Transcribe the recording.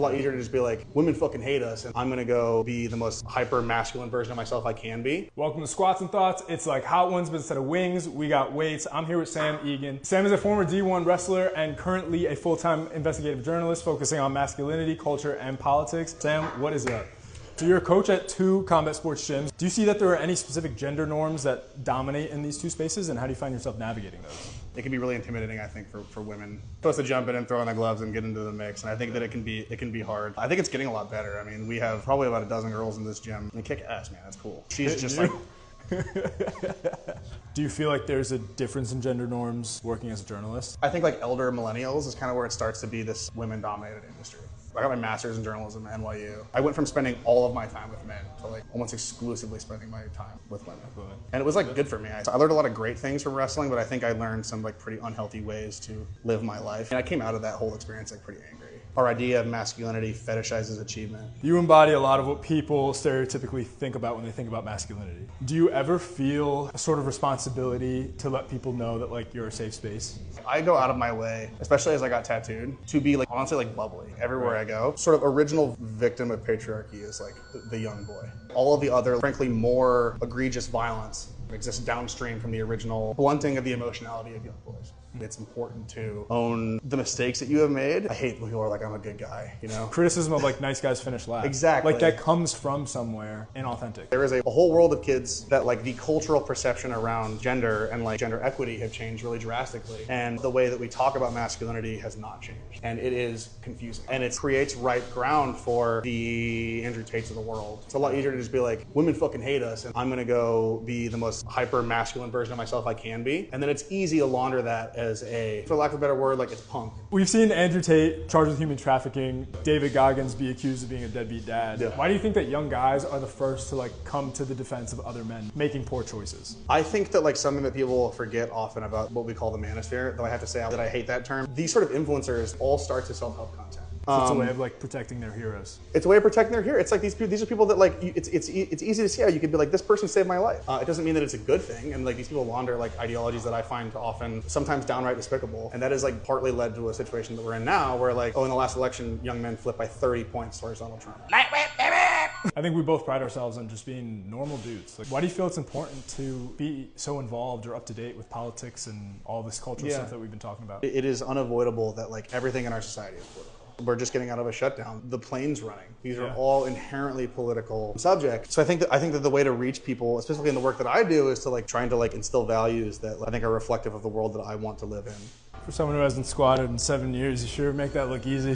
A lot easier to just be like, women fucking hate us, and I'm gonna go be the most hyper masculine version of myself I can be. Welcome to Squats and Thoughts. It's like hot ones, but instead of wings, we got weights. I'm here with Sam Eagan. Sam is a former D1 wrestler and currently a full-time investigative journalist focusing on masculinity, culture, and politics. Sam, what is up? So you're a coach at 2 combat sports gyms. Do you see that there are any specific gender norms that dominate in these 2 spaces, and how do you find yourself navigating those? It can be really intimidating, I think, for women. Supposed to jump in and throw on the gloves and get into the mix, and I think that it can be hard. I think it's getting a lot better. I mean, we have probably about a dozen girls in this gym. They kick ass, man. That's cool. She's just like... Do you feel like there's a difference in gender norms working as a journalist? I think like elder millennials is kind of where it starts to be this women-dominated industry. I got my master's in journalism at NYU. I went from spending all of my time with men to like almost exclusively spending my time with women. And it was like good for me. I learned a lot of great things from wrestling, but I think I learned some like pretty unhealthy ways to live my life. And I came out of that whole experience like pretty angry. Our idea of masculinity fetishizes achievement. You embody a lot of what people stereotypically think about when they think about masculinity. Do you ever feel a sort of responsibility to let people know that like you're a safe space? I go out of my way, especially as I got tattooed, to be like honestly like bubbly everywhere I go. Sort of original victim of patriarchy is like the young boy. All of the other, frankly, more egregious violence exists downstream from the original blunting of the emotionality of young boys. It's important to own the mistakes that you have made. I hate when people are like, I'm a good guy, you know? Criticism of like nice guys finish last. Exactly. Like that comes from somewhere inauthentic. There is a whole world of kids that like the cultural perception around gender and like gender equity have changed really drastically. And the way that we talk about masculinity has not changed. And it is confusing. And it creates ripe ground for the Andrew Tates of the world. It's a lot easier to just be like, women fucking hate us, and I'm gonna go be the most hyper masculine version of myself I can be. And then it's easy to launder that as a, for lack of a better word, like it's punk. We've seen Andrew Tate charged with human trafficking, David Goggins be accused of being a deadbeat dad. Yeah. Why do you think that young guys are the first to like come to the defense of other men making poor choices? I think that like something that people forget often about what we call the manosphere, though I have to say that I hate that term. These sort of influencers all start to self-help content. So it's a way of like protecting their heroes. It's a way of protecting their heroes. It's like these are people that like, it's easy to see how you could be like, this person saved my life. It doesn't mean that it's a good thing. And like these people launder like ideologies that I find often sometimes downright despicable. And that has like partly led to a situation that we're in now where like, oh, in the last election, young men flipped by 30 points towards Donald Trump. I think we both pride ourselves on just being normal dudes. Like, why do you feel it's important to be so involved or up to date with politics and all this cultural stuff that we've been talking about? It is unavoidable that like everything in our society is political. We're just getting out of a shutdown. The plane's running. These are all inherently political subjects. So I think that the way to reach people, especially in the work that I do, is to like trying to like instill values that I think are reflective of the world that I want to live in. For someone who hasn't squatted in 7 years, you sure make that look easy.